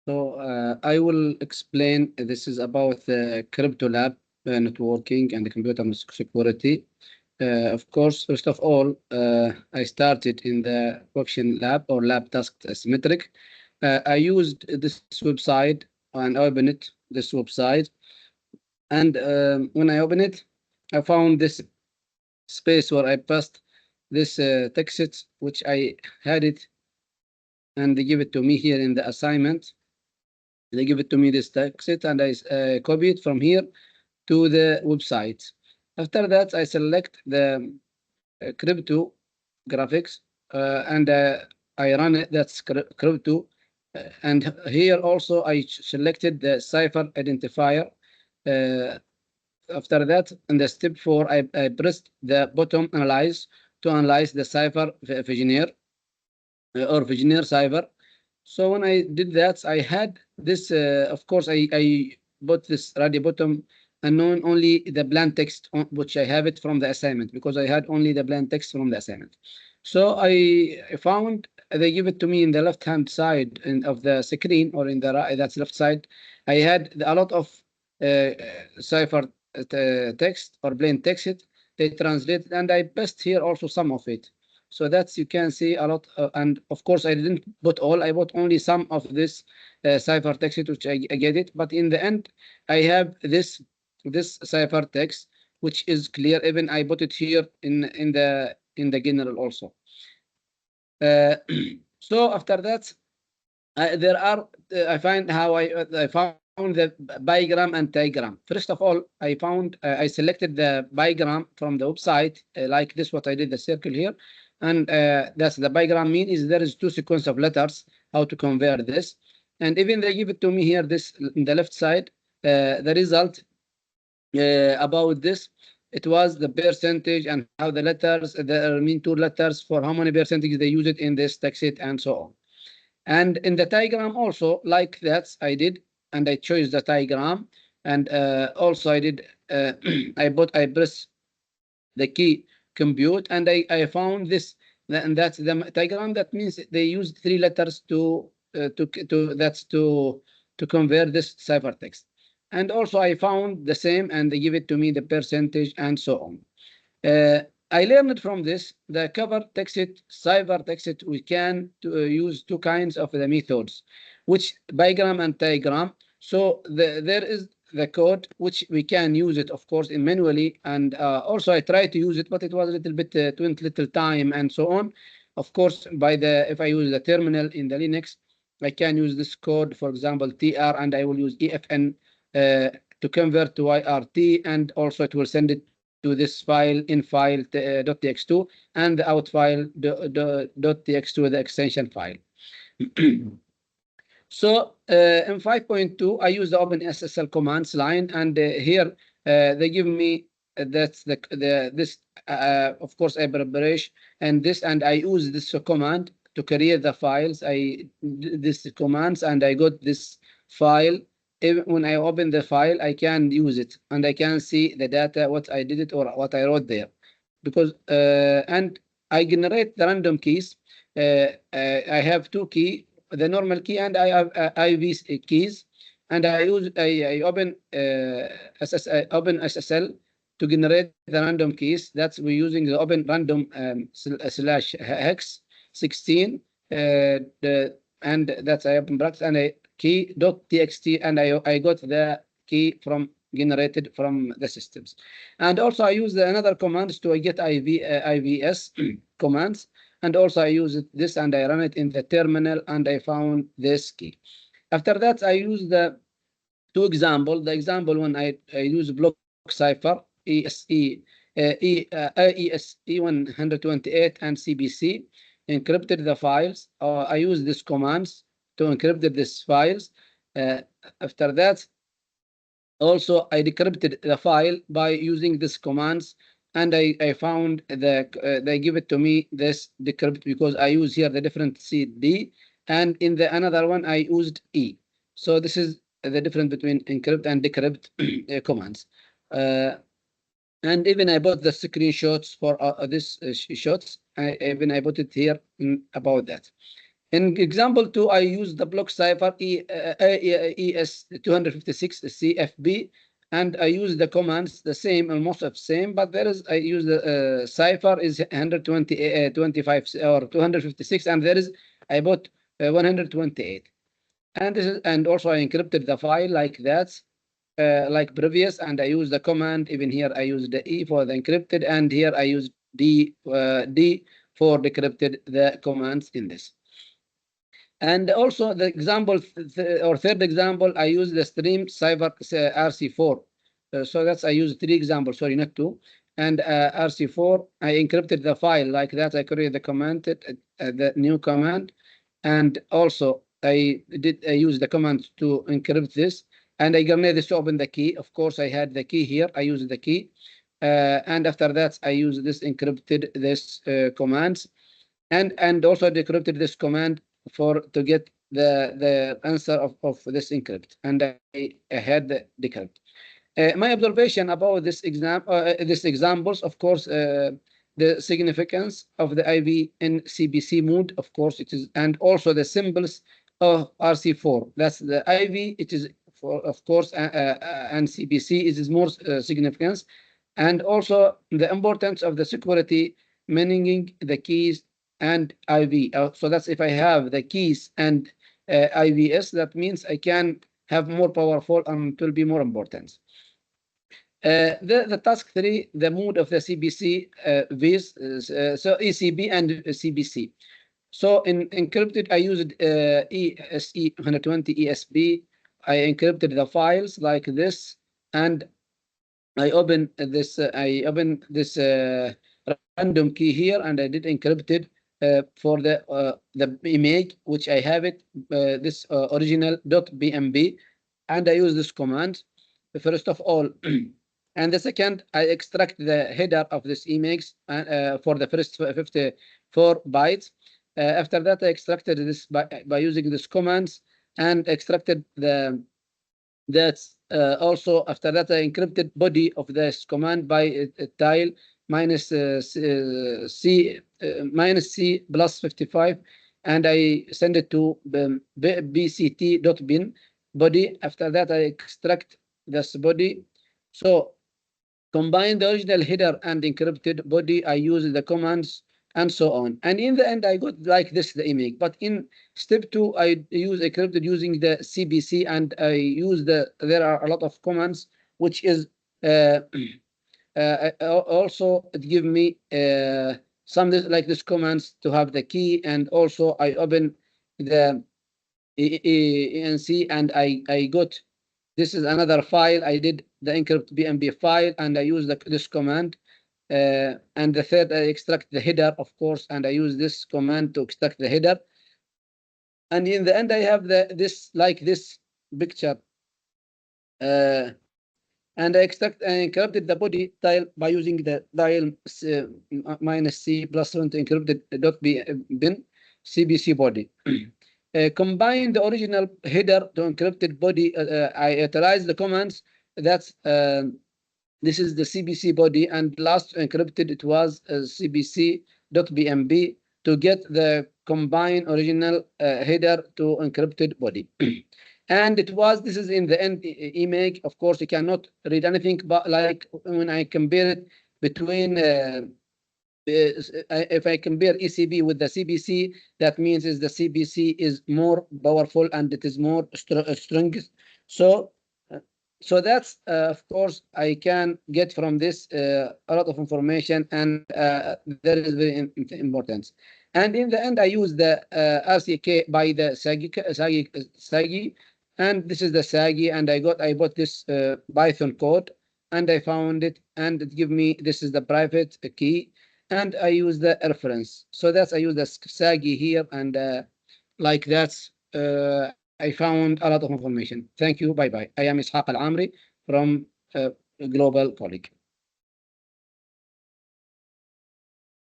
So I will explain. This is about the crypto lab, networking and the computer security. Of course, first of all, I started in the function lab or lab task asymmetric. I used this website and opened it, this website. And when I open it, I found this space where I passed this text, which I had it and they give it to me here in the assignment. They give it to me this text and I copy it from here to the website. After that, I select the crypto graphics and I run it. That's crypto. And here also I selected the cipher identifier. Uh, After that, in the step 4, I pressed the button analyze to analyze the cipher Vigenère or Vigenère cipher. So when I did that, I had this, of course, I put this radio bottom unknown only the blank text, which I have it from the assignment because I had only the blank text from the assignment. So I found they give it to me in the left-hand side of the screen or in the right, that's left side. I had a lot of cipher text or plain text. They translated and I passed here also some of it. So that's you can see a lot, and of course I didn't put all. I put only some of this cipher text, which I get it. But in the end, I have this cipher text, which is clear. Even I put it here in the general also. Uh, so after that, there are I find how I found the bigram and diagram. First of all, I selected the bigram from the website like this. What I did the circle here, and that's the bigram mean is there is two sequence of letters. How to convert this, and even they give it to me here. This in the left side, the result about this. It was the percentage and how the letters, the mean two letters for how many percentage they use it in this text and so on. And in the diagram also, like that, I did, and I chose the diagram. And also I did, I press the key compute, and I found this, and that's the diagram. That means they used three letters to convert this ciphertext. And also I found the same, and they give it to me the percentage and so on. I learned from this the cover text, cipher text. We can use two kinds of the methods, which bigram and diagram. So there is the code which we can use it, of course, in manually, and also I tried to use it, but it was a little bit too little time and so on. Of course, by the if I use the terminal in the Linux, I can use this code, for example, tr, and I will use efn to convert to YRT, and also it will send it to this file in file .txt and the out file .txt, the extension file. So in 5.2, I use the OpenSSL commands line, and here they give me that's this of course I preparation and this, and I use this command to create the files. I this commands and I got this file. Even when I open the file, I can use it and I can see the data, what I did it or what I wrote there, because and I generate the random keys. I have two key, the normal key, and I have IV keys, and I open open SSL to generate the random keys. That's we're using the open random slash hex 16 and that's I open brackets and I key dot txt, and I got the key from generated from the systems. And also I use another commands to get IVS commands, and also I use this and I run it in the terminal and I found this key. After that, I use the two example. The example when I use block cipher AES E128 and CBC encrypted the files. I use these commands to encrypt these files. After that, also I decrypted the file by using these commands, and I found they give it to me this decrypt because I use here the different CD, and in the another one I used E. So this is the difference between encrypt and decrypt commands. Uh, and even I bought the screenshots for this shots. Even I put it here about that. In example 2, I use the block cipher ES256 CFB, and I use the commands the same, almost the same, but there is I use the cipher is 120 25 or 256, and there is I bought 128, and this is, and also I encrypted the file like that, like previous, and I use the command. Even here I use the E for the encrypted, and here I use D for decrypted the commands in this. And also the example or third example, I use the stream cipher RC4. So that's I use 3 examples, sorry, not 2. And RC4, I encrypted the file like that. I created the command, the new command, and also I use the command to encrypt this. And I grenade this to open the key. Of course, I had the key here. I use the key, and after that, I use this encrypted this commands, and also decrypted this command to get the answer of this encrypt, and I had the decrypt. My observation about this examples, of course, the significance of the IV in CBC mode, of course, it is, and also the symbols of RC4. That's the IV. It is for, of course, and CBC is more significance, and also the importance of the security, meaning the keys and IV. So that's if I have the keys and IVS, that means I can have more powerful and it will be more important. The task 3, the mode of the CBC Vs, so ECB and CBC. So in encrypted, I used ESE 120 ESB. I encrypted the files like this, and I open this. Random key here, and I did encrypted for the image, which I have it this original .bmb, and I use this command first of all. And the second, I extract the header of this image for the first 54 bytes. After that, I extracted this by using this commands, and extracted that's also after that I encrypted body of this command by tile minus C minus C plus 55, and I send it to bct.bin body. After that, I extract this body. So combine the original header and encrypted body. I use the commands and so on. And in the end, I got like this, the image. But in step 2, I use encrypted using the CBC, and I use there are a lot of commands, which is also it give me some like this commands to have the key, and also I open the ENC, and I got this is another file. I did the encrypt BMB file, and I use this command. And the third, I extract the header, of course, and I use this command to extract the header. And in the end, I have this picture. And I encrypted the body tile by using the dial minus C plus 1 to encrypted bin CBC body. Combine the original header to encrypted body. I utilize the commands. That's this is the CBC body, and last encrypted it was CBC.bmb to get the combined original header to encrypted body. And this is in the end image. Of course, you cannot read anything, but like when I compare it between if I compare ECB with the CBC, that means is the CBC is more powerful and it is more strongest. So that's of course I can get from this a lot of information, and that is very important. And in the end, I use the RCK by the Sagi, and this is the Sagi, and I bought this Python code, and I found it, and it give me this is the private key, and I use the reference. So that's I use the Sagi here, and like that's I found a lot of information. Thank you. Bye bye. I am Ishaq Al Amri from Global Colleague.